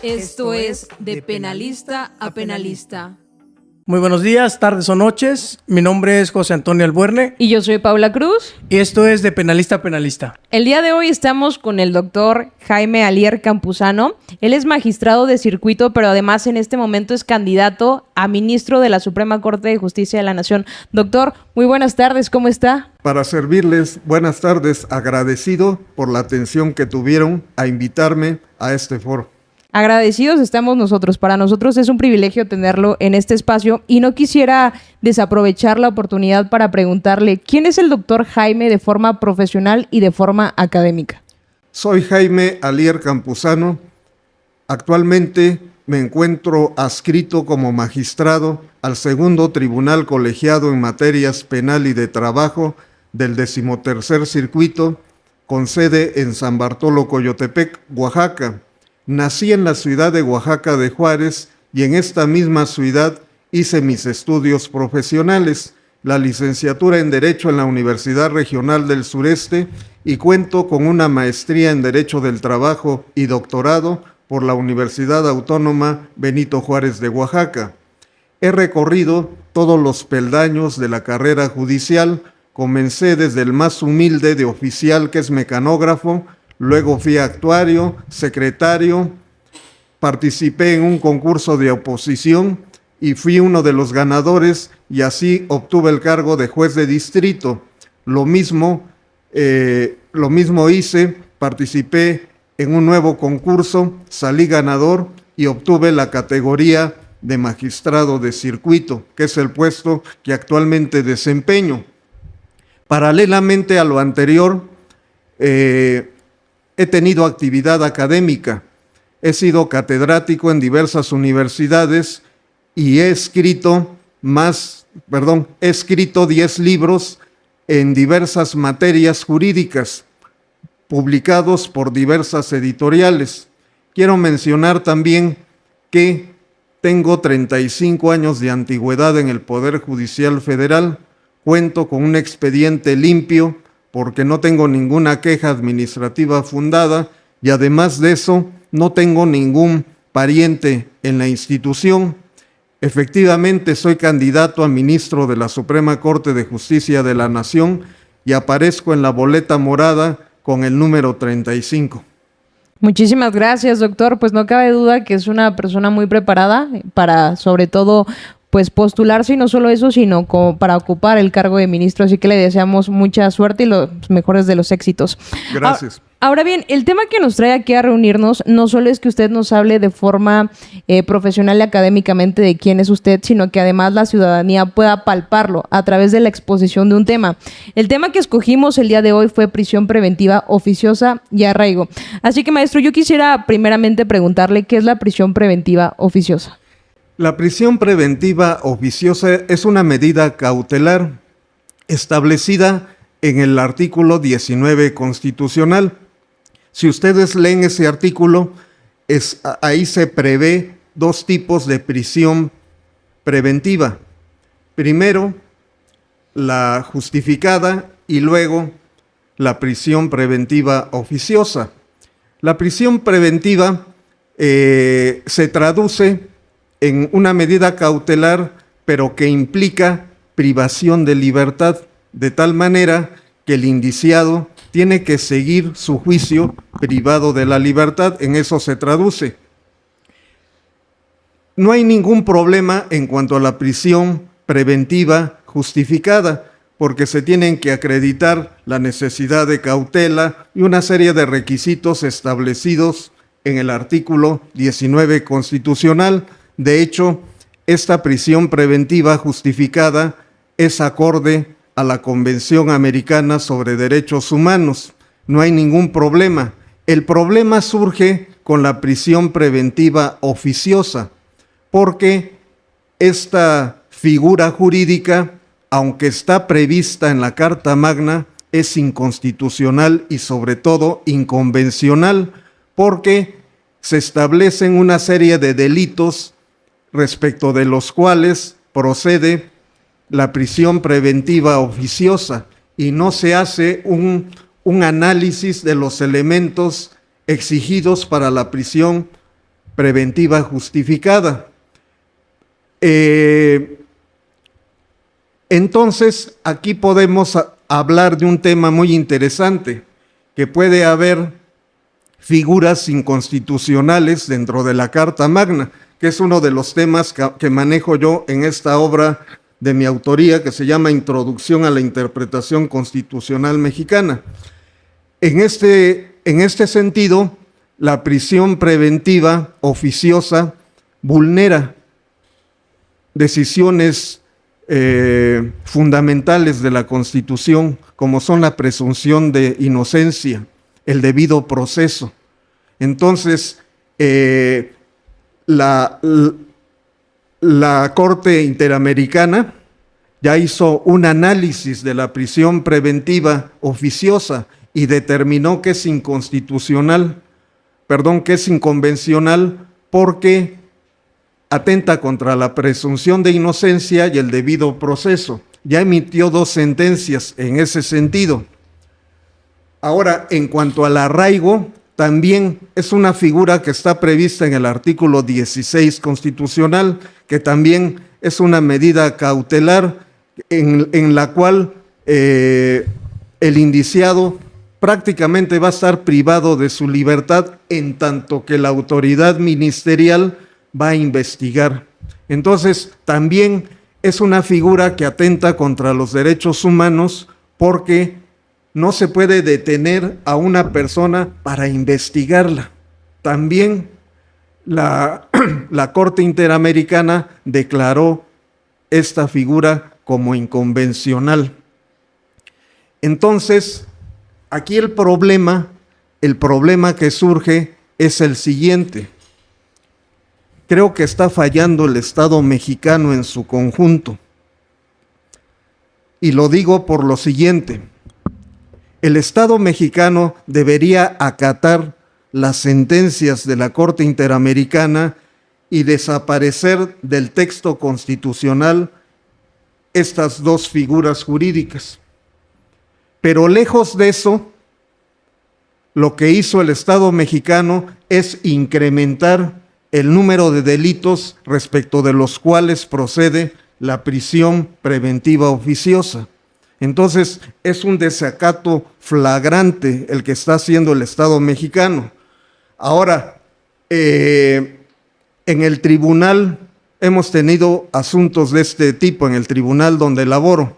Esto es De Penalista a Penalista. Muy buenos días, tardes o noches. Mi nombre es José Antonio Albuerne. Y yo soy Paula Cruz. Y esto es De Penalista a Penalista. El día de hoy estamos con el doctor Jaime Alier Campuzano. Él es magistrado de circuito, pero además en este momento es candidato a ministro de la Suprema Corte de Justicia de la Nación. Doctor, muy buenas tardes, ¿cómo está? Para servirles, buenas tardes, agradecido por la atención que tuvieron a invitarme a este foro. Agradecidos estamos nosotros. Para nosotros es un privilegio tenerlo en este espacio y no quisiera desaprovechar la oportunidad para preguntarle ¿quién es el doctor Jaime de forma profesional y de forma académica? Soy Jaime Alier Campuzano. Actualmente me encuentro adscrito como magistrado al segundo tribunal colegiado en materias penal y de trabajo del 13º Circuito, con sede en San Bartolo, Coyotepec, Oaxaca. Nací en la ciudad de Oaxaca de Juárez y en esta misma ciudad hice mis estudios profesionales, la licenciatura en Derecho en la Universidad Regional del Sureste y cuento con una maestría en Derecho del Trabajo y doctorado por la Universidad Autónoma Benito Juárez de Oaxaca. He recorrido todos los peldaños de la carrera judicial, comencé desde el más humilde de oficial, que es mecanógrafo. Luego fui actuario, secretario, participé en un concurso de oposición y fui uno de los ganadores y así obtuve el cargo de juez de distrito. Lo mismo hice, participé en un nuevo concurso, salí ganador y obtuve la categoría de magistrado de circuito, que es el puesto que actualmente desempeño. Paralelamente a lo anterior, he tenido actividad académica, he sido catedrático en diversas universidades y he escrito 10 libros en diversas materias jurídicas, publicados por diversas editoriales. Quiero mencionar también que tengo 35 años de antigüedad en el Poder Judicial Federal, cuento con un expediente limpio, porque no tengo ninguna queja administrativa fundada y además de eso no tengo ningún pariente en la institución. Efectivamente soy candidato a ministro de la Suprema Corte de Justicia de la Nación y aparezco en la boleta morada con el número 35. Muchísimas gracias, doctor. Pues no cabe duda que es una persona muy preparada para, sobre todo, pues postularse, y no solo eso, sino como para ocupar el cargo de ministro. Así que le deseamos mucha suerte y los mejores de los éxitos. Gracias. Ahora bien, el tema que nos trae aquí a reunirnos no solo es que usted nos hable de forma profesional y académicamente de quién es usted, sino que además la ciudadanía pueda palparlo a través de la exposición de un tema. El tema que escogimos el día de hoy fue prisión preventiva oficiosa y arraigo. Así que, maestro, yo quisiera primeramente preguntarle qué es la prisión preventiva oficiosa. La prisión preventiva oficiosa es una medida cautelar establecida en el artículo 19 constitucional. Si ustedes leen ese artículo, ahí se prevé 2 tipos de prisión preventiva. Primero, la justificada y luego la prisión preventiva oficiosa. La prisión preventiva se traduce en una medida cautelar, pero que implica privación de libertad, de tal manera que el indiciado tiene que seguir su juicio privado de la libertad. En eso se traduce. No hay ningún problema en cuanto a la prisión preventiva justificada, porque se tienen que acreditar la necesidad de cautela y una serie de requisitos establecidos en el artículo 19 constitucional. De hecho, esta prisión preventiva justificada es acorde a la Convención Americana sobre Derechos Humanos. No hay ningún problema. El problema surge con la prisión preventiva oficiosa, porque esta figura jurídica, aunque está prevista en la Carta Magna, es inconstitucional y sobre todo inconvencional, porque se establecen una serie de delitos respecto de los cuales procede la prisión preventiva oficiosa y no se hace un análisis de los elementos exigidos para la prisión preventiva justificada. Entonces, aquí podemos hablar de un tema muy interesante, que puede haber figuras inconstitucionales dentro de la Carta Magna, que es uno de los temas que manejo yo en esta obra de mi autoría, que se llama Introducción a la Interpretación Constitucional Mexicana. En este sentido, la prisión preventiva oficiosa vulnera decisiones fundamentales de la Constitución, como son la presunción de inocencia, el debido proceso. Entonces, la Corte Interamericana ya hizo un análisis de la prisión preventiva oficiosa y determinó que es inconvencional porque atenta contra la presunción de inocencia y el debido proceso. Ya emitió 2 sentencias en ese sentido. Ahora, en cuanto al arraigo, también es una figura que está prevista en el artículo 16 constitucional, que también es una medida cautelar en la cual el indiciado prácticamente va a estar privado de su libertad en tanto que la autoridad ministerial va a investigar. Entonces, también es una figura que atenta contra los derechos humanos porque no se puede detener a una persona para investigarla. También la Corte Interamericana declaró esta figura como inconvencional. Entonces, aquí el problema que surge es el siguiente. Creo que está fallando el Estado mexicano en su conjunto. Y lo digo por lo siguiente. El Estado mexicano debería acatar las sentencias de la Corte Interamericana y desaparecer del texto constitucional estas 2 figuras jurídicas. Pero lejos de eso, lo que hizo el Estado mexicano es incrementar el número de delitos respecto de los cuales procede la prisión preventiva oficiosa. Entonces, es un desacato flagrante el que está haciendo el Estado mexicano. Ahora, en el tribunal hemos tenido asuntos de este tipo, en el tribunal donde laboro,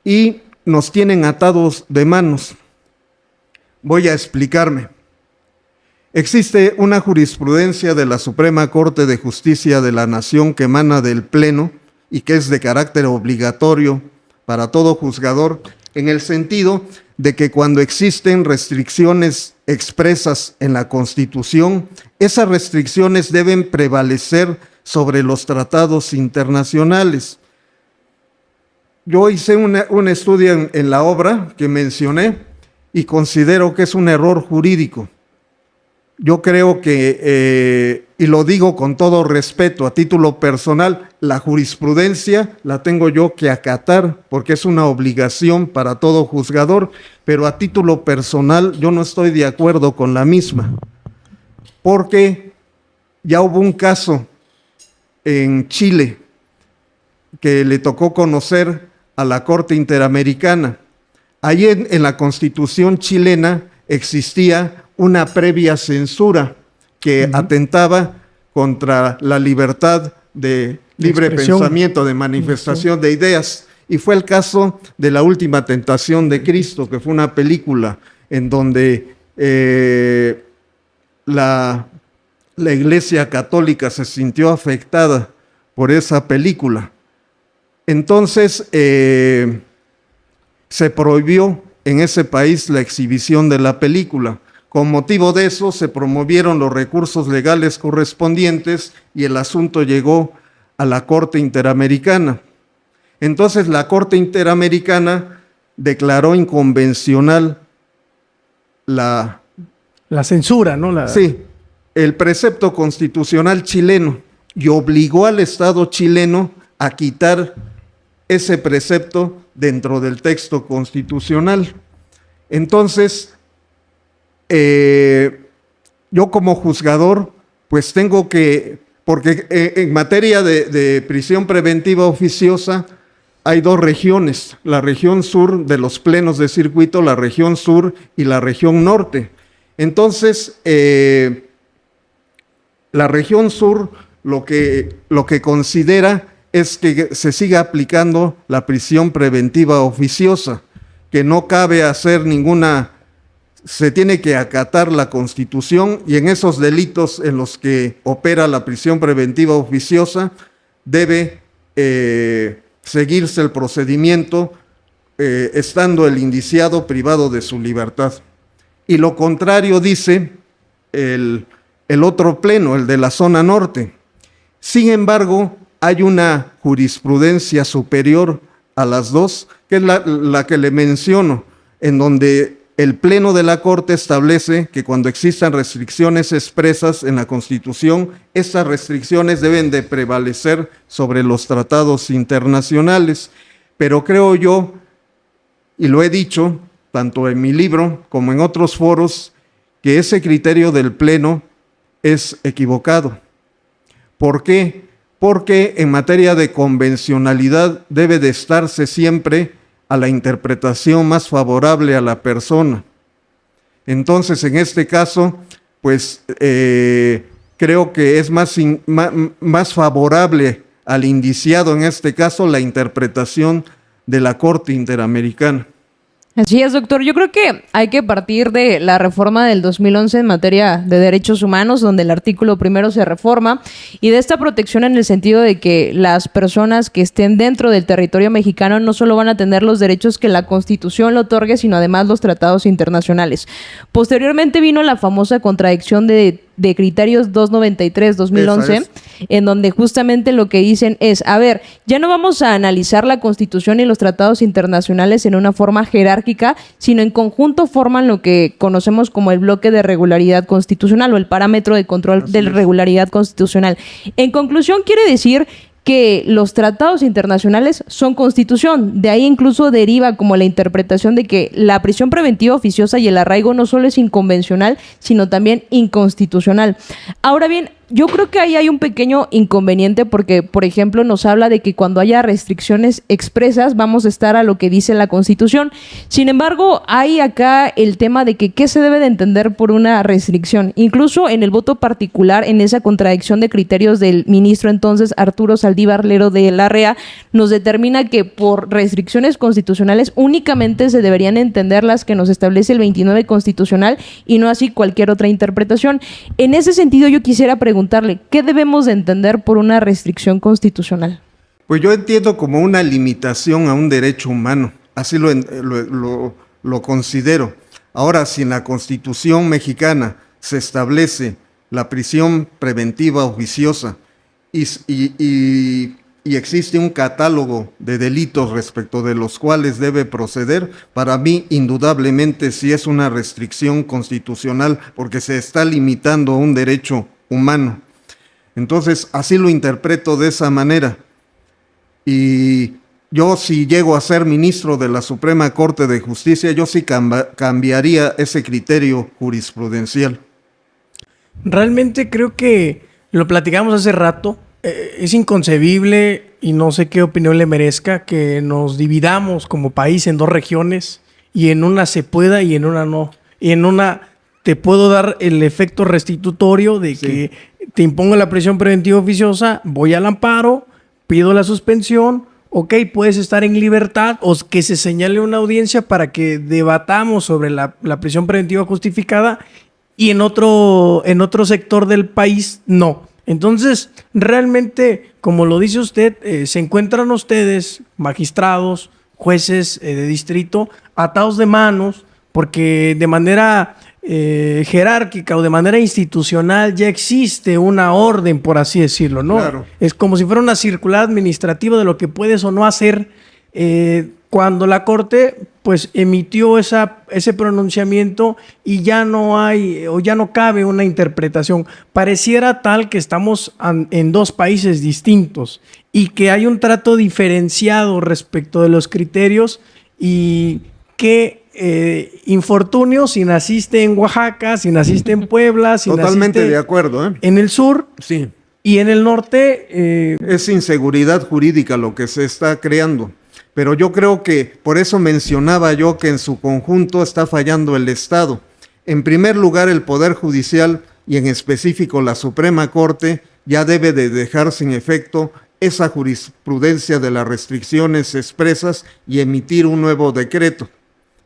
y nos tienen atados de manos. Voy a explicarme. Existe una jurisprudencia de la Suprema Corte de Justicia de la Nación que emana del Pleno y que es de carácter obligatorio para todo juzgador, en el sentido de que cuando existen restricciones expresas en la Constitución, esas restricciones deben prevalecer sobre los tratados internacionales. Yo hice un estudio en la obra que mencioné y considero que es un error jurídico. Yo creo que, y lo digo con todo respeto, a título personal, la jurisprudencia la tengo yo que acatar porque es una obligación para todo juzgador, pero a título personal yo no estoy de acuerdo con la misma, porque ya hubo un caso en Chile que le tocó conocer a la Corte Interamericana. Allí en la Constitución chilena existía una previa censura que atentaba contra la libertad de libre pensamiento, de manifestación de ideas. Y fue el caso de La Última Tentación de Cristo, que fue una película en donde la Iglesia Católica se sintió afectada por esa película. Entonces, se prohibió en ese país la exhibición de la película. Con motivo de eso, se promovieron los recursos legales correspondientes y el asunto llegó a la Corte Interamericana. Entonces, la Corte Interamericana declaró inconvencional la censura, ¿no? Sí, el precepto constitucional chileno y obligó al Estado chileno a quitar ese precepto dentro del texto constitucional. Entonces, yo como juzgador pues tengo que, porque en materia de prisión preventiva oficiosa hay dos regiones, la región sur de los plenos de circuito, la región sur y la región norte. Entonces, la región sur lo que considera es que se siga aplicando la prisión preventiva oficiosa, que no cabe hacer ninguna, se tiene que acatar la Constitución, y en esos delitos en los que opera la prisión preventiva oficiosa debe seguirse el procedimiento estando el indiciado privado de su libertad. Y lo contrario dice el otro pleno, el de la zona norte. Sin embargo, hay una jurisprudencia superior a las dos, que es la que le menciono, en donde el Pleno de la Corte establece que cuando existan restricciones expresas en la Constitución, estas restricciones deben de prevalecer sobre los tratados internacionales. Pero creo yo, y lo he dicho tanto en mi libro como en otros foros, que ese criterio del Pleno es equivocado. ¿Por qué? Porque en materia de convencionalidad debe de estarse siempre a la interpretación más favorable a la persona. Entonces, en este caso, pues creo que es más favorable al indiciado, en este caso, la interpretación de la Corte Interamericana. Así es, doctor. Yo creo que hay que partir de la reforma del 2011 en materia de derechos humanos, donde el artículo 1 se reforma, y de esta protección en el sentido de que las personas que estén dentro del territorio mexicano no solo van a tener los derechos que la Constitución le otorgue, sino además los tratados internacionales. Posteriormente vino la famosa contradicción de criterios 293-2011, en donde justamente lo que dicen es, a ver, ya no vamos a analizar la Constitución y los tratados internacionales en una forma jerárquica, sino en conjunto forman lo que conocemos como el bloque de regularidad constitucional o el parámetro de control de regularidad constitucional. En conclusión, quiere decir que los tratados internacionales son constitución. De ahí incluso deriva como la interpretación de que la prisión preventiva oficiosa y el arraigo no solo es inconvencional, sino también inconstitucional. Ahora bien, yo creo que ahí hay un pequeño inconveniente porque, por ejemplo, nos habla de que cuando haya restricciones expresas vamos a estar a lo que dice la Constitución. Sin embargo, hay acá el tema de que qué se debe de entender por una restricción. Incluso en el voto particular, en esa contradicción de criterios del ministro entonces Arturo Saldívar Lero de Larrea, nos determina que por restricciones constitucionales únicamente se deberían entender las que nos establece el 29 constitucional y no así cualquier otra interpretación. En ese sentido, yo quisiera preguntarle, ¿qué debemos de entender por una restricción constitucional? Pues yo entiendo como una limitación a un derecho humano, así lo considero. Ahora, si en la Constitución mexicana se establece la prisión preventiva oficiosa y existe un catálogo de delitos respecto de los cuales debe proceder, para mí indudablemente sí es una restricción constitucional porque se está limitando a un derecho humano. Entonces, así lo interpreto de esa manera. Y yo, si llego a ser ministro de la Suprema Corte de Justicia, yo sí cambiaría ese criterio jurisprudencial. Realmente creo que lo platicamos hace rato. Es inconcebible, y no sé qué opinión le merezca, que nos dividamos como país en dos regiones y en una se pueda y en una no. Y en una te puedo dar el efecto restitutorio de que te impongo la prisión preventiva oficiosa, voy al amparo, pido la suspensión, ok, puedes estar en libertad, o que se señale una audiencia para que debatamos sobre la prisión preventiva justificada, y en otro sector del país no. Entonces, realmente, como lo dice usted, se encuentran ustedes, magistrados, jueces de distrito, atados de manos, porque de manera jerárquica o de manera institucional ya existe una orden, por así decirlo, ¿no? Claro. Es como si fuera una circular administrativa de lo que puedes o no hacer, cuando la Corte pues emitió ese pronunciamiento y ya no hay o ya no cabe una interpretación. Pareciera tal que estamos en dos países distintos y que hay un trato diferenciado respecto de los criterios, y que infortunio si naciste en Oaxaca, si naciste en Puebla, si Totalmente naciste de acuerdo, ¿eh? en el sur Sí. y en el norte. Es inseguridad jurídica lo que se está creando. Pero yo creo que, por eso mencionaba yo que en su conjunto está fallando el Estado. En primer lugar, el Poder Judicial y en específico la Suprema Corte ya debe de dejar sin efecto esa jurisprudencia de las restricciones expresas y emitir un nuevo decreto.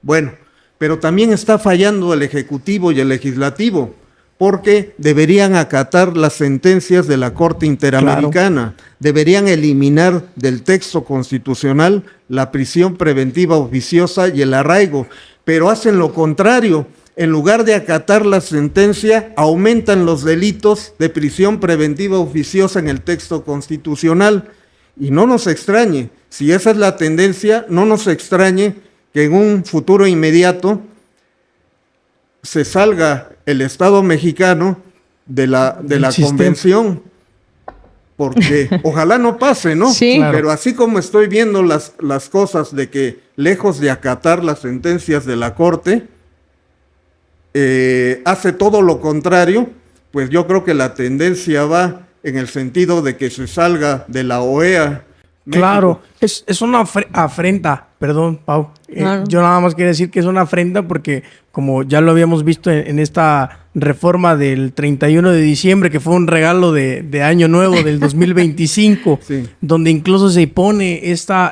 Bueno, pero también está fallando el Ejecutivo y el Legislativo, porque deberían acatar las sentencias de la Corte Interamericana, deberían eliminar del texto constitucional la prisión preventiva oficiosa y el arraigo, pero hacen lo contrario. En lugar de acatar la sentencia, aumentan los delitos de prisión preventiva oficiosa en el texto constitucional. Y no nos extrañe, si esa es la tendencia, no nos extrañe que en un futuro inmediato se salga el Estado mexicano de la convención, porque ojalá no pase, ¿no? Sí. Claro. Pero así como estoy viendo las cosas de que lejos de acatar las sentencias de la Corte, hace todo lo contrario, pues yo creo que la tendencia va en el sentido de que se salga de la OEA. Claro, es una afrenta, perdón, Pau. Claro. Yo nada más quiero decir que es una afrenta porque, como ya lo habíamos visto en esta reforma del 31 de diciembre, que fue un regalo de Año Nuevo del 2025, Sí. donde incluso se pone esta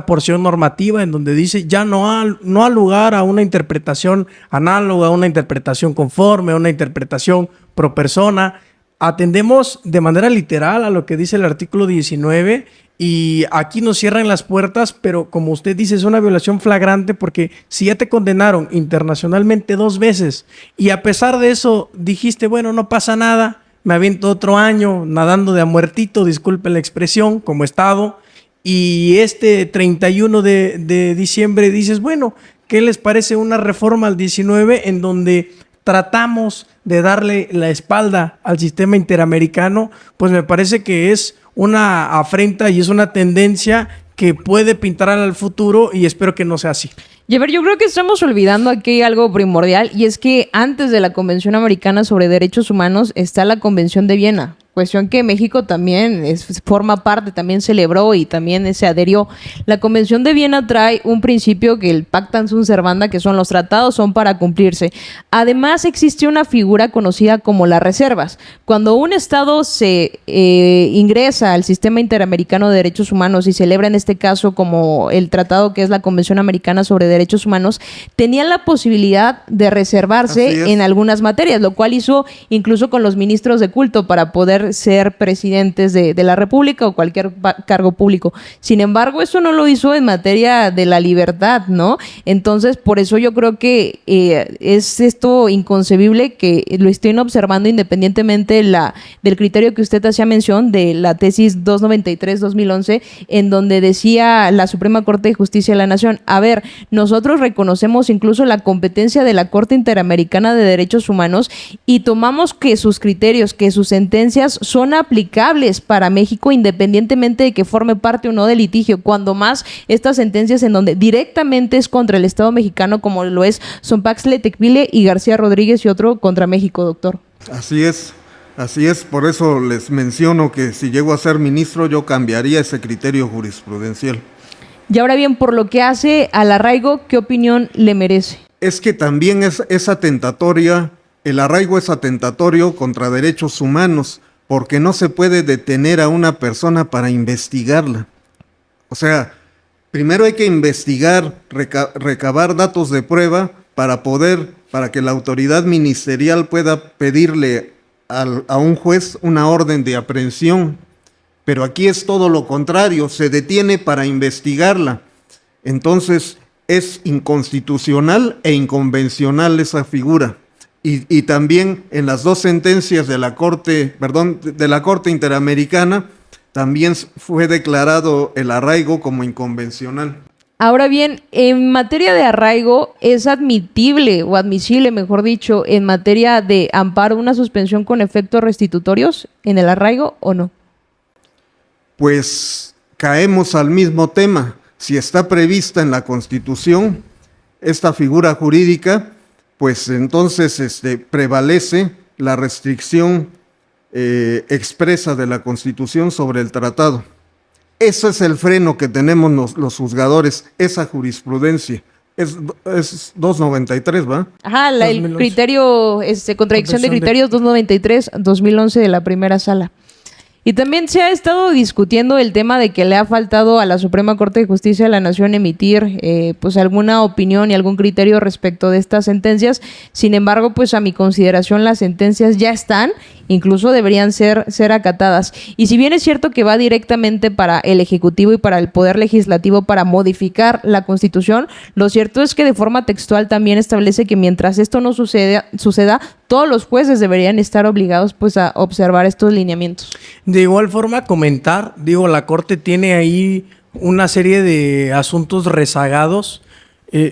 porción normativa en donde dice ya no ha lugar a una interpretación análoga, a una interpretación conforme, a una interpretación pro persona. Atendemos de manera literal a lo que dice el artículo 19 y aquí nos cierran las puertas, pero como usted dice, es una violación flagrante porque si ya te condenaron internacionalmente 2 veces y a pesar de eso dijiste, bueno, no pasa nada, me aviento otro año nadando de a muertito, disculpe la expresión, como Estado, y este 31 de diciembre dices, bueno, ¿qué les parece una reforma al 19 en donde tratamos de darle la espalda al sistema interamericano? Pues me parece que es una afrenta y es una tendencia que puede pintar al futuro y espero que no sea así. Y a ver, yo creo que estamos olvidando aquí algo primordial y es que antes de la Convención Americana sobre Derechos Humanos está la Convención de Viena. Cuestión que México también forma parte, también celebró y también se adherió. La Convención de Viena trae un principio que el pactam sunt servanda, que son los tratados, son para cumplirse. Además, existe una figura conocida como las reservas. Cuando un Estado se ingresa al Sistema Interamericano de Derechos Humanos y celebra en este caso como el tratado que es la Convención Americana sobre Derechos Humanos, tenían la posibilidad de reservarse en algunas materias, lo cual hizo incluso con los ministros de culto para poder ser presidentes de la República o cualquier cargo público. Sin embargo, eso no lo hizo en materia de la libertad, ¿no? Entonces, por eso yo creo que es esto inconcebible que lo estén observando independientemente del criterio que usted hacía mención de la tesis 293-2011, en donde decía la Suprema Corte de Justicia de la Nación, a ver, nosotros reconocemos incluso la competencia de la Corte Interamericana de Derechos Humanos y tomamos que sus criterios, que sus sentencias son aplicables para México independientemente de que forme parte o no del litigio, cuando más estas sentencias en donde directamente es contra el Estado mexicano, como lo es Sonpaxle, Tecvile y García Rodríguez y otro contra México, doctor. Así es, por eso les menciono que si llego a ser ministro yo cambiaría ese criterio jurisprudencial. Y ahora bien, por lo que hace al arraigo, ¿qué opinión le merece? Es que también es atentatoria, el arraigo es atentatorio contra derechos humanos, porque no se puede detener a una persona para investigarla. O sea, primero hay que investigar, recabar datos de prueba para que la autoridad ministerial pueda pedirle a un juez una orden de aprehensión. Pero aquí es todo lo contrario, se detiene para investigarla. Entonces es inconstitucional e inconvencional esa figura. Y también en las 2 sentencias de la Corte Interamericana también fue declarado el arraigo como inconvencional. Ahora bien, en materia de arraigo, ¿es admitible o admisible, mejor dicho, en materia de amparo una suspensión con efectos restitutorios en el arraigo o no? Pues caemos al mismo tema. Si está prevista en la Constitución, esta figura jurídica, pues entonces prevalece la restricción expresa de la Constitución sobre el tratado. Ese es el freno que tenemos los juzgadores, esa jurisprudencia. Es 293, ¿va? Ajá, el 2011. criterio, contradicción de criterios 293, 2011 de la primera sala. Y también se ha estado discutiendo el tema de que le ha faltado a la Suprema Corte de Justicia de la Nación emitir pues alguna opinión y algún criterio respecto de estas sentencias. Sin embargo, pues a mi consideración las sentencias ya están, incluso deberían ser acatadas. Y si bien es cierto que va directamente para el Ejecutivo y para el Poder Legislativo para modificar la Constitución, lo cierto es que de forma textual también establece que mientras esto no suceda, todos los jueces deberían estar obligados pues a observar estos lineamientos. De igual forma, comentar, la Corte tiene ahí una serie de asuntos rezagados.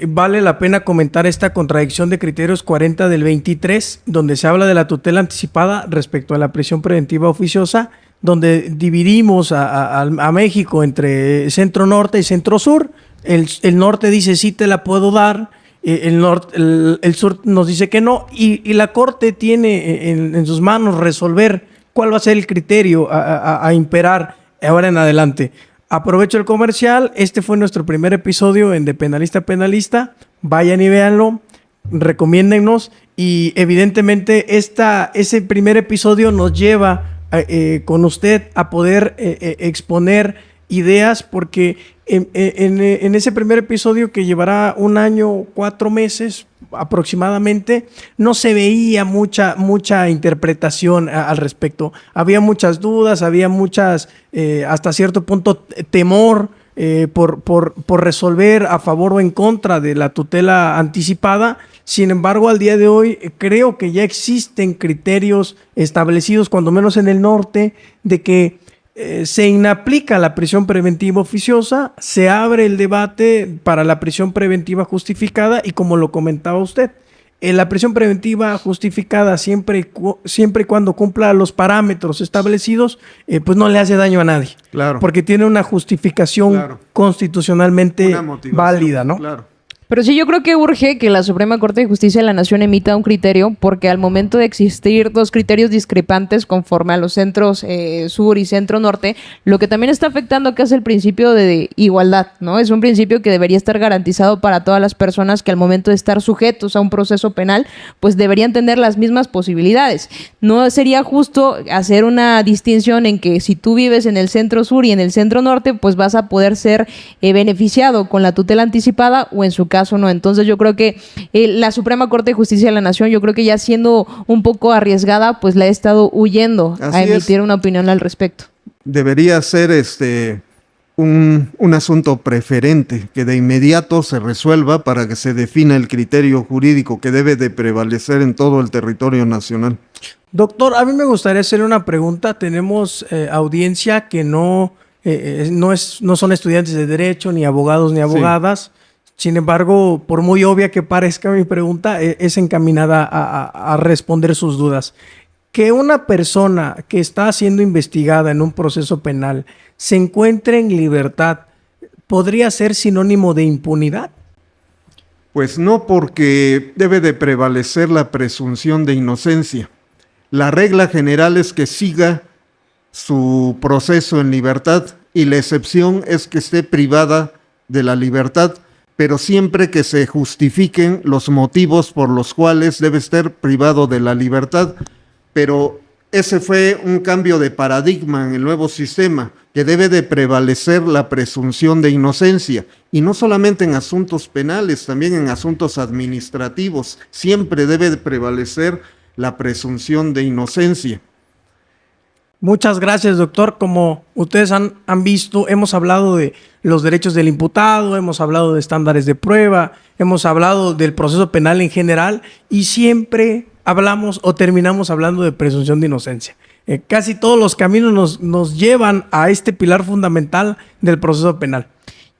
Vale la pena comentar esta contradicción de criterios 40 del 23, donde se habla de la tutela anticipada respecto a la prisión preventiva oficiosa, donde dividimos a México entre centro norte y centro sur. El norte dice sí te la puedo dar, el sur nos dice que no, y la Corte tiene en sus manos resolver cuál va a ser el criterio a imperar ahora en adelante. Aprovecho el comercial. Este fue nuestro primer episodio en De Penalista a Penalista. Vayan y véanlo, recomiéndennos, y evidentemente ese primer episodio nos lleva con usted a poder exponer ideas, porque en ese primer episodio, que llevará 1 año, 4 meses aproximadamente, no se veía mucha interpretación al respecto. Había muchas dudas, había muchas, hasta cierto punto, temor por resolver a favor o en contra de la tutela anticipada. Sin embargo, al día de hoy creo que ya existen criterios establecidos, cuando menos en el norte, de que se inaplica la prisión preventiva oficiosa, se abre el debate para la prisión preventiva justificada, y como lo comentaba usted, la prisión preventiva justificada siempre y cuando cumpla los parámetros establecidos, pues no le hace daño a nadie. Claro. Porque tiene una justificación constitucionalmente válida, ¿no? Claro. Pero sí, yo creo que urge que la Suprema Corte de Justicia de la Nación emita un criterio, porque al momento de existir 2 criterios discrepantes conforme a los centros sur y centro norte, lo que también está afectando acá es el principio de igualdad, ¿no? Es un principio que debería estar garantizado para todas las personas que al momento de estar sujetos a un proceso penal, pues deberían tener las mismas posibilidades. No sería justo hacer una distinción en que si tú vives en el centro sur y en el centro norte, pues vas a poder ser beneficiado con la tutela anticipada, o en su caso no. Entonces yo creo que la Suprema Corte de Justicia de la Nación, yo creo que ya siendo un poco arriesgada, pues le ha estado huyendo a emitir una opinión al respecto. Debería ser un asunto preferente, que de inmediato se resuelva para que se defina el criterio jurídico que debe de prevalecer en todo el territorio nacional. Doctor, a mí me gustaría hacerle una pregunta. Tenemos audiencia que no son estudiantes de Derecho, ni abogados ni abogadas. Sí. Sin embargo, por muy obvia que parezca mi pregunta, es encaminada a responder sus dudas. Que una persona que está siendo investigada en un proceso penal se encuentre en libertad, ¿podría ser sinónimo de impunidad? Pues no, porque debe de prevalecer la presunción de inocencia. La regla general es que siga su proceso en libertad, y la excepción es que esté privada de la libertad, pero siempre que se justifiquen los motivos por los cuales debe estar privado de la libertad. Pero ese fue un cambio de paradigma en el nuevo sistema, que debe de prevalecer la presunción de inocencia, y no solamente en asuntos penales, también en asuntos administrativos, siempre debe de prevalecer la presunción de inocencia. Muchas gracias, doctor. Como ustedes han visto, hemos hablado de los derechos del imputado, hemos hablado de estándares de prueba, hemos hablado del proceso penal en general, y siempre hablamos o terminamos hablando de presunción de inocencia. Casi todos los caminos nos llevan a este pilar fundamental del proceso penal.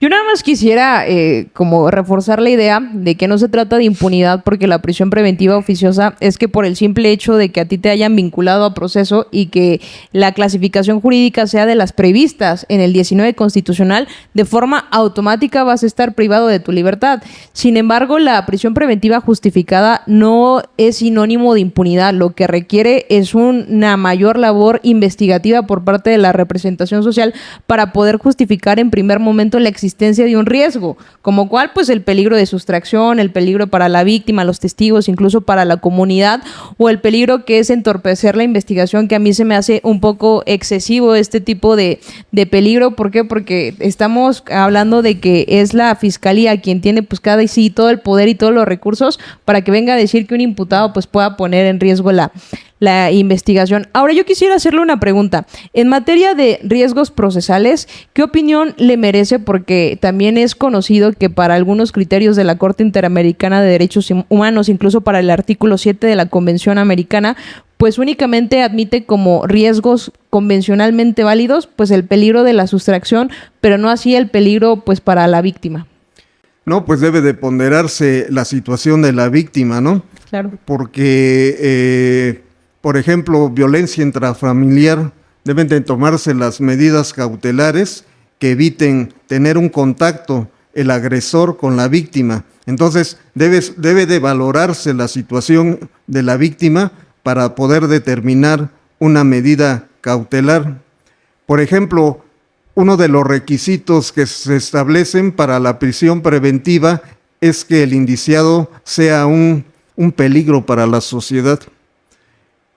Yo nada más quisiera como reforzar la idea de que no se trata de impunidad porque la prisión preventiva oficiosa es que por el simple hecho de que a ti te hayan vinculado a proceso y que la clasificación jurídica sea de las previstas en el 19 constitucional, de forma automática vas a estar privado de tu libertad. Sin embargo, la prisión preventiva justificada no es sinónimo de impunidad. Lo que requiere es una mayor labor investigativa por parte de la representación social para poder justificar en primer momento la existencia de un riesgo, como cual pues el peligro de sustracción, el peligro para la víctima, los testigos, incluso para la comunidad, o el peligro que es entorpecer la investigación, que a mí se me hace un poco excesivo este tipo de peligro. ¿Por qué? Porque estamos hablando de que es la fiscalía quien tiene pues cada sí todo el poder y todos los recursos para que venga a decir que un imputado pues pueda poner en riesgo la investigación. Ahora yo quisiera hacerle una pregunta. En materia de riesgos procesales, ¿qué opinión le merece? Porque también es conocido que para algunos criterios de la Corte Interamericana de Derechos Humanos, incluso para el artículo 7 de la Convención Americana, pues únicamente admite como riesgos convencionalmente válidos pues el peligro de la sustracción, pero no así el peligro pues para la víctima. No, pues debe de ponderarse la situación de la víctima, ¿no? Claro. Porque, por ejemplo, violencia intrafamiliar, deben de tomarse las medidas cautelares que eviten tener un contacto el agresor con la víctima. Entonces, debe de valorarse la situación de la víctima para poder determinar una medida cautelar. Por ejemplo, uno de los requisitos que se establecen para la prisión preventiva es que el indiciado sea un peligro para la sociedad.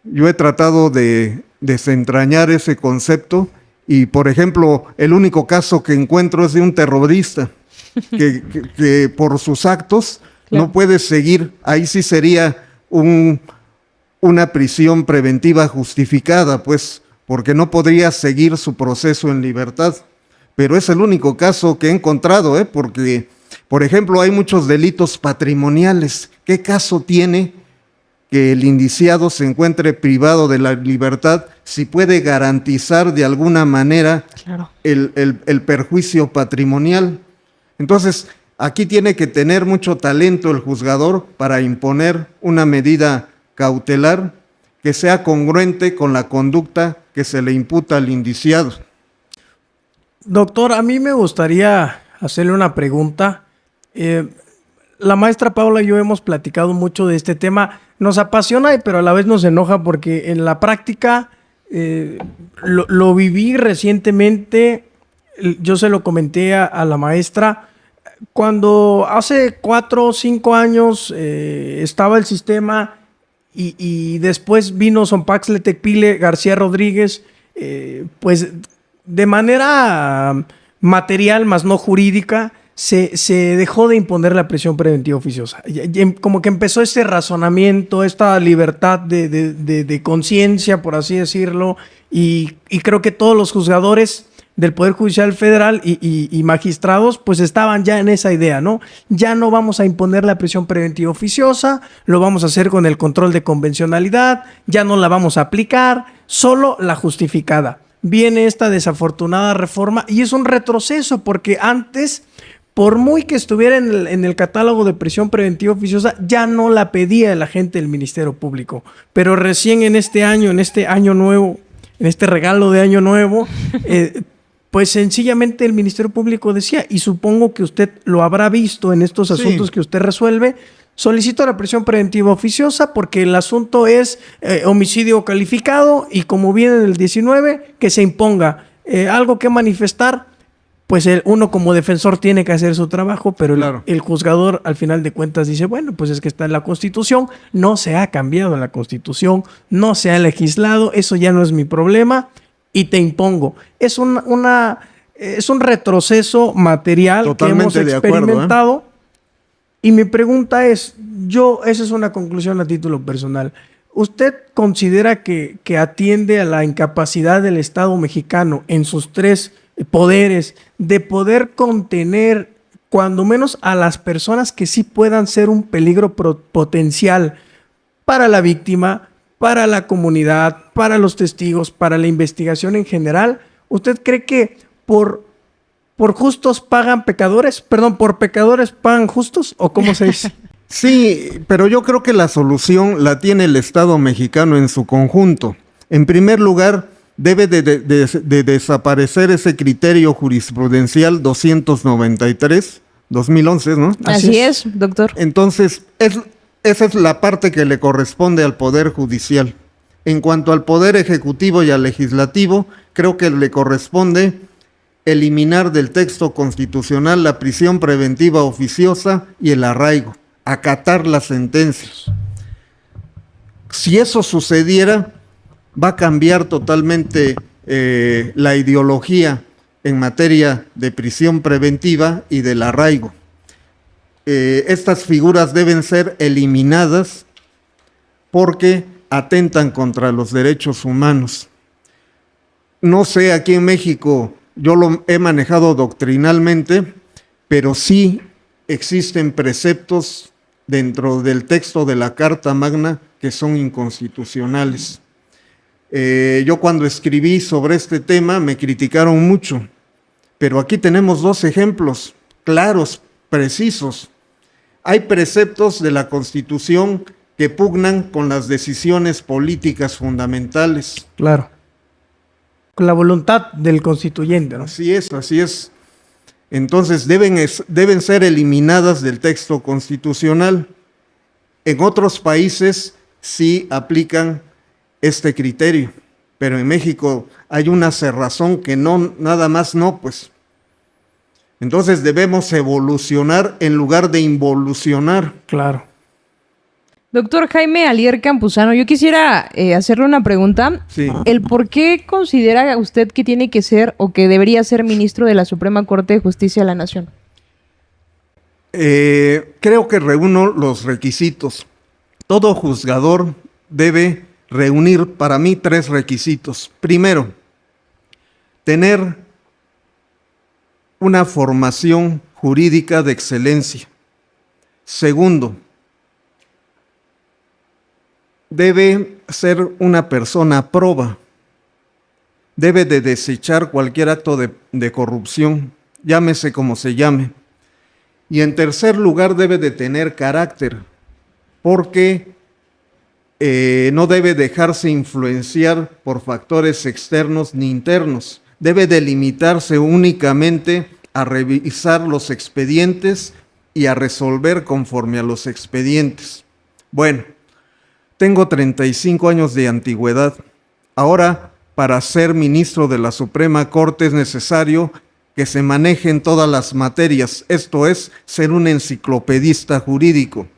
Yo he tratado de desentrañar ese concepto y, por ejemplo, el único caso que encuentro es de un terrorista que por sus actos no puede seguir. Ahí sí sería una prisión preventiva justificada, pues, porque no podría seguir su proceso en libertad. Pero es el único caso que he encontrado, porque, por ejemplo, hay muchos delitos patrimoniales. ¿Qué caso tiene que el indiciado se encuentre privado de la libertad si puede garantizar de alguna manera el perjuicio patrimonial? Entonces, aquí tiene que tener mucho talento el juzgador para imponer una medida cautelar que sea congruente con la conducta que se le imputa al indiciado. Doctor, a mí me gustaría hacerle una pregunta. La maestra Paula y yo hemos platicado mucho de este tema. Nos apasiona, pero a la vez nos enoja porque en la práctica lo viví recientemente. Yo se lo comenté a la maestra. Cuando hace 4 o 5 años estaba el sistema y después vino Sonpaxle Tecpile García Rodríguez, pues de manera material, más no jurídica, se dejó de imponer la prisión preventiva oficiosa. Como que empezó ese razonamiento, esta libertad de conciencia, por así decirlo, y creo que todos los juzgadores del Poder Judicial Federal y magistrados, pues estaban ya en esa idea, ¿no? Ya no vamos a imponer la prisión preventiva oficiosa, lo vamos a hacer con el control de convencionalidad, ya no la vamos a aplicar, solo la justificada. Viene esta desafortunada reforma y es un retroceso porque antes, por muy que estuviera en el catálogo de prisión preventiva oficiosa, ya no la pedía el agente del Ministerio Público. Pero recién en este año nuevo, en este regalo de año nuevo, pues sencillamente el Ministerio Público decía, y supongo que usted lo habrá visto en estos asuntos que usted resuelve, solicito la prisión preventiva oficiosa porque el asunto es homicidio calificado y como viene en el 19, que se imponga algo que manifestar, pues uno como defensor tiene que hacer su trabajo, pero el juzgador al final de cuentas dice, bueno, pues es que está en la Constitución, no se ha cambiado en la Constitución, no se ha legislado, eso ya no es mi problema y te impongo. Es un retroceso material Totalmente que hemos experimentado. Y mi pregunta es, esa es una conclusión a título personal. ¿Usted considera que atiende a la incapacidad del Estado mexicano en sus 3 poderes de poder contener, cuando menos, a las personas que sí puedan ser un peligro potencial para la víctima, para la comunidad, para los testigos, para la investigación en general? ¿Usted cree que por ¿por justos pagan pecadores? Perdón, ¿por pecadores pagan justos? ¿O cómo se dice? Sí, pero yo creo que la solución la tiene el Estado mexicano en su conjunto. En primer lugar, debe de desaparecer ese criterio jurisprudencial 293, 2011, ¿no? Así es, doctor. Entonces, esa es la parte que le corresponde al Poder Judicial. En cuanto al Poder Ejecutivo y al Legislativo, creo que le corresponde eliminar del texto constitucional la prisión preventiva oficiosa y el arraigo, acatar las sentencias. Si eso sucediera, va a cambiar totalmente la ideología en materia de prisión preventiva y del arraigo. Estas figuras deben ser eliminadas porque atentan contra los derechos humanos. No sé, aquí en México yo lo he manejado doctrinalmente, pero sí existen preceptos dentro del texto de la Carta Magna que son inconstitucionales. Yo cuando escribí sobre este tema me criticaron mucho, pero aquí tenemos dos ejemplos claros, precisos. Hay preceptos de la Constitución que pugnan con las decisiones políticas fundamentales. Claro. Con la voluntad del constituyente, ¿no? Así es, así es. Entonces deben ser eliminadas del texto constitucional. En otros países sí aplican este criterio, pero en México hay una cerrazón que no, nada más no, pues. Entonces debemos evolucionar en lugar de involucionar. Claro. Doctor Jaime Alier Campuzano, yo quisiera hacerle una pregunta. Sí. ¿El por qué considera usted que tiene que ser o que debería ser ministro de la Suprema Corte de Justicia de la Nación? Creo que reúno los requisitos. Todo juzgador debe reunir para mí 3 requisitos. Primero, tener una formación jurídica de excelencia. Segundo, debe ser una persona proba. Debe de desechar cualquier acto de corrupción, llámese como se llame. Y en tercer lugar, debe de tener carácter, porque no debe dejarse influenciar por factores externos ni internos. Debe de limitarse únicamente a revisar los expedientes y a resolver conforme a los expedientes. Bueno, tengo 35 años de antigüedad. Ahora, para ser ministro de la Suprema Corte es necesario que se manejen todas las materias, esto es, ser un enciclopedista jurídico.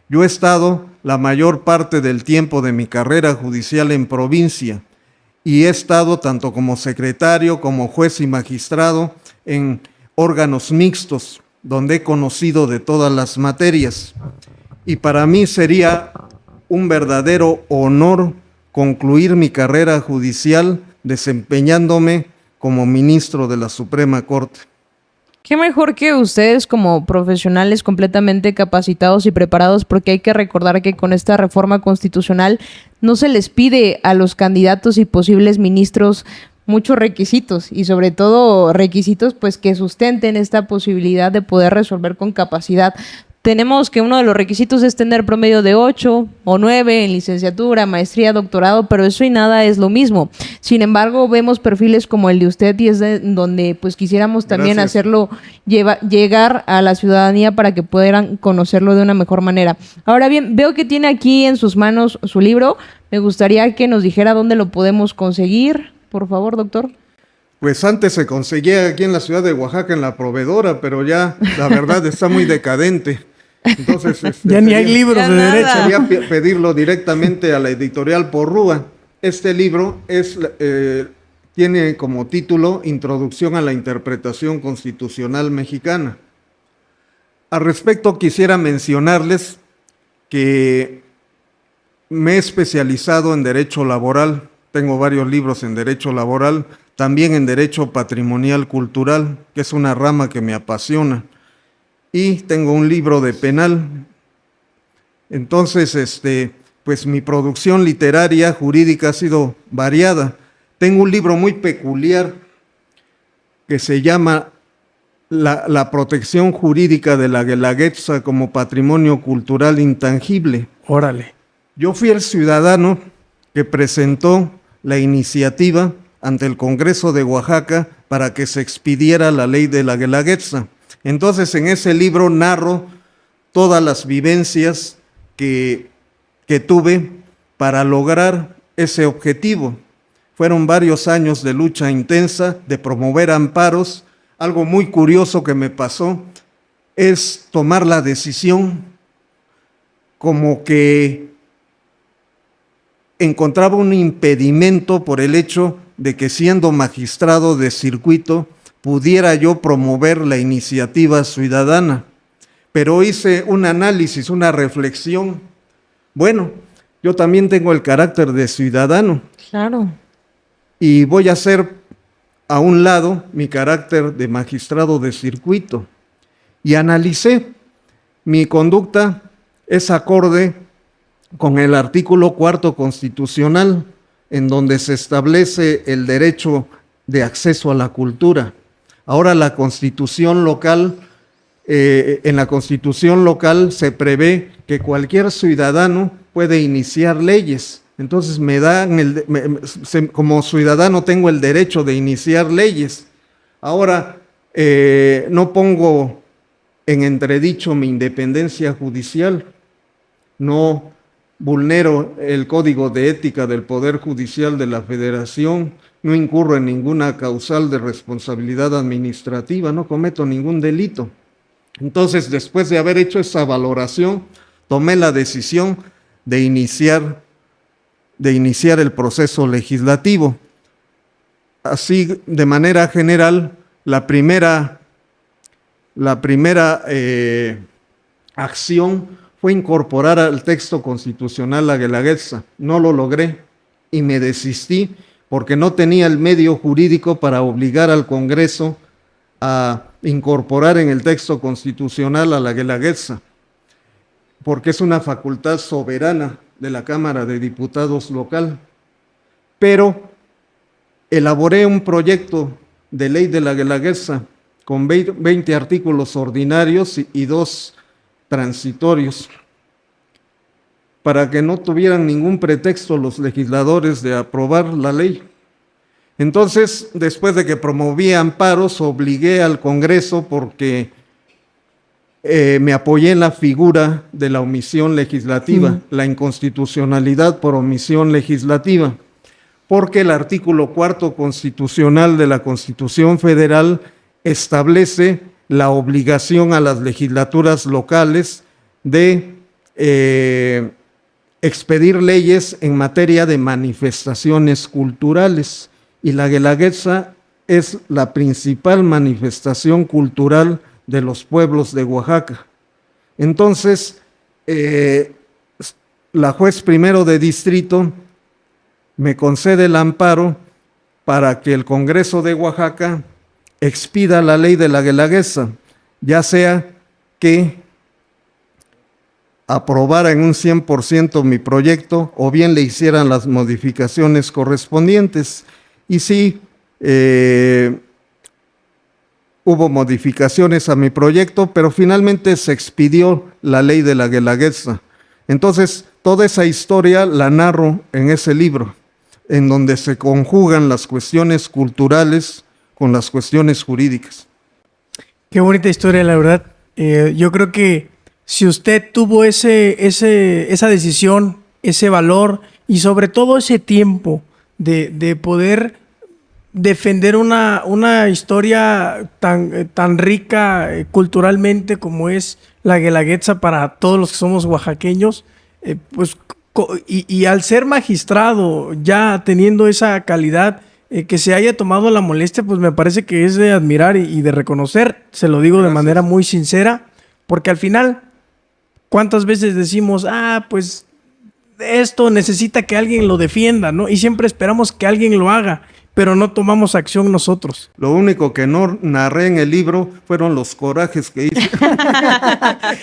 Yo he estado la mayor parte del tiempo de mi carrera judicial en provincia y he estado tanto como secretario, como juez y magistrado en órganos mixtos, donde he conocido de todas las materias. Y para mí sería un verdadero honor concluir mi carrera judicial desempeñándome como ministro de la Suprema Corte. Qué mejor que ustedes como profesionales completamente capacitados y preparados, porque hay que recordar que con esta reforma constitucional no se les pide a los candidatos y posibles ministros muchos requisitos y sobre todo requisitos pues que sustenten esta posibilidad de poder resolver con capacidad. Tenemos que uno de los requisitos es tener promedio de 8 o 9 en licenciatura, maestría, doctorado, pero eso y nada es lo mismo. Sin embargo, vemos perfiles como el de usted y es donde pues quisiéramos también hacerlo llegar a la ciudadanía para que puedan conocerlo de una mejor manera. Ahora bien, veo que tiene aquí en sus manos su libro. Me gustaría que nos dijera dónde lo podemos conseguir. Por favor, doctor. Pues antes se conseguía aquí en la ciudad de Oaxaca en la proveedora, pero ya la verdad está muy decadente. Entonces, ya ni hay libros de derecho. Sería pedirlo directamente a la editorial Porrúa. Este libro tiene como título Introducción a la Interpretación Constitucional Mexicana. Al respecto quisiera mencionarles que me he especializado en derecho laboral. Tengo varios libros en derecho laboral, también en derecho patrimonial cultural, que es una rama que me apasiona. Y tengo un libro de penal. Entonces, pues mi producción literaria, jurídica ha sido variada. Tengo un libro muy peculiar que se llama la protección jurídica de la Guelaguetza como patrimonio cultural intangible. Órale. Yo fui el ciudadano que presentó la iniciativa ante el Congreso de Oaxaca para que se expidiera la ley de la Guelaguetza. Entonces, en ese libro narro todas las vivencias que tuve para lograr ese objetivo. Fueron varios años de lucha intensa, de promover amparos. Algo muy curioso que me pasó es tomar la decisión como que encontraba un impedimento por el hecho de que, siendo magistrado de circuito, pudiera yo promover la iniciativa ciudadana. Pero hice un análisis, una reflexión. Bueno, yo también tengo el carácter de ciudadano. Claro. Y voy a hacer a un lado mi carácter de magistrado de circuito. Y analicé, mi conducta es acorde con el artículo 4 constitucional, en donde se establece el derecho de acceso a la cultura. Ahora la constitución local, en la constitución local se prevé que cualquier ciudadano puede iniciar leyes. Entonces como ciudadano tengo el derecho de iniciar leyes. Ahora no pongo en entredicho mi independencia judicial, no vulnero el código de ética del Poder Judicial de la Federación, no incurro en ninguna causal de responsabilidad administrativa, no cometo ningún delito. Entonces, después de haber hecho esa valoración, tomé la decisión de iniciar el proceso legislativo. Así, de manera general, la primera acción fue incorporar al texto constitucional la Guelaguetza. No lo logré y me desistí porque no tenía el medio jurídico para obligar al Congreso a incorporar en el texto constitucional a la Guelaguetza, porque es una facultad soberana de la Cámara de Diputados local. Pero elaboré un proyecto de ley de la Guelaguetza con 20 artículos ordinarios y 2 transitorios, para que no tuvieran ningún pretexto los legisladores de aprobar la ley. Entonces, después de que promoví amparos, obligué al Congreso, porque me apoyé en la figura de la omisión legislativa, la inconstitucionalidad por omisión legislativa, porque el artículo 4 constitucional de la Constitución Federal establece la obligación a las legislaturas locales de expedir leyes en materia de manifestaciones culturales, y la Guelaguetza es la principal manifestación cultural de los pueblos de Oaxaca. Entonces, la juez primero de distrito me concede el amparo para que el Congreso de Oaxaca expida la ley de la Guelaguetza, ya sea que aprobara en un 100% mi proyecto o bien le hicieran las modificaciones correspondientes. Y sí, hubo modificaciones a mi proyecto, pero finalmente se expidió la ley de la Guelaguetza. Entonces, toda esa historia la narro en ese libro, en donde se conjugan las cuestiones culturales con las cuestiones jurídicas. Qué bonita historia, la verdad. Yo creo que si usted tuvo esa decisión, ese valor y sobre todo ese tiempo de poder defender una historia tan rica culturalmente como es la Guelaguetza para todos los que somos oaxaqueños, y al ser magistrado, ya teniendo esa calidad, que se haya tomado la molestia, pues me parece que es de admirar y de reconocer. Se lo digo de manera muy sincera, porque al final, ¿cuántas veces decimos, pues esto necesita que alguien lo defienda, ¿no? Y siempre esperamos que alguien lo haga, pero no tomamos acción nosotros. Lo único que no narré en el libro fueron los corajes que hice.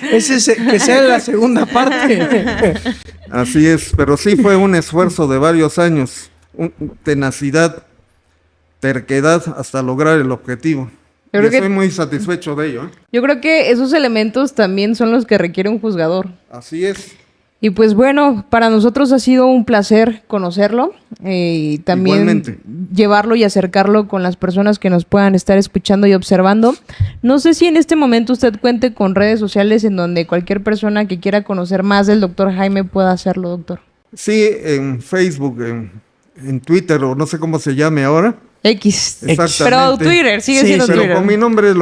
Que sea la segunda parte. Así es, pero sí fue un esfuerzo de varios años, tenacidad, terquedad hasta lograr el objetivo. Yo creo que- estoy muy satisfecho de ello. Yo creo que esos elementos también son los que requiere un juzgador. Así es. Y pues bueno, para nosotros ha sido un placer conocerlo y también Igualmente. llevarlo y acercarlo con las personas que nos puedan estar escuchando y observando. No sé si en este momento usted cuente con redes sociales en donde cualquier persona que quiera conocer más del doctor Jaime pueda hacerlo, doctor. Sí, en Facebook, en Twitter o no sé cómo se llame ahora. X. Exactamente. Pero Twitter, sigue Sí, siendo Pero Twitter. con mi nombre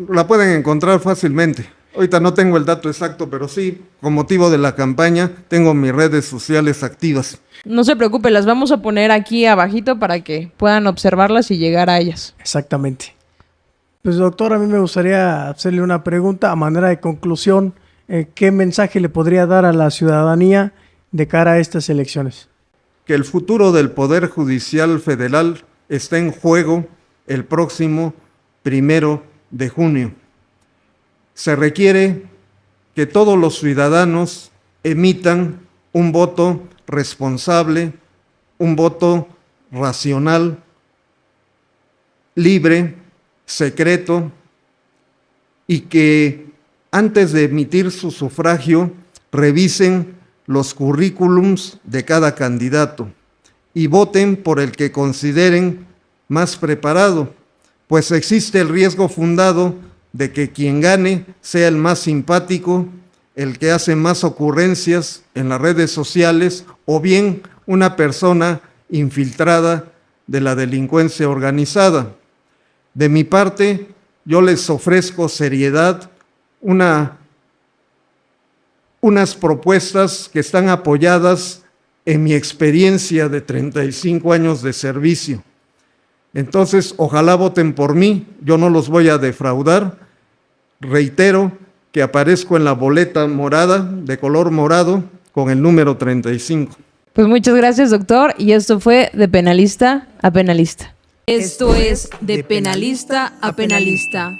la pueden encontrar fácilmente. Ahorita no tengo el dato exacto, pero sí, con motivo de la campaña, tengo mis redes sociales activas. No se preocupe, las vamos a poner aquí abajito para que puedan observarlas y llegar a ellas. Exactamente. Pues doctor, a mí me gustaría hacerle una pregunta a manera de conclusión. ¿Qué mensaje le podría dar a la ciudadanía de cara a estas elecciones? Que el futuro del Poder Judicial Federal está en juego el próximo 1 de junio. Se requiere que todos los ciudadanos emitan un voto responsable, un voto racional, libre, secreto, y que antes de emitir su sufragio revisen los currículums de cada candidato y voten por el que consideren más preparado, pues existe el riesgo fundado de que quien gane sea el más simpático, el que hace más ocurrencias en las redes sociales o bien una persona infiltrada de la delincuencia organizada. De mi parte, yo les ofrezco seriedad, unas propuestas que están apoyadas en mi experiencia de 35 años de servicio. Entonces, ojalá voten por mí, yo no los voy a defraudar. Reitero que aparezco en la boleta morada, de color morado, con el número 35. Pues muchas gracias, doctor. Y esto fue De Penalista a Penalista. Esto es De Penalista a Penalista.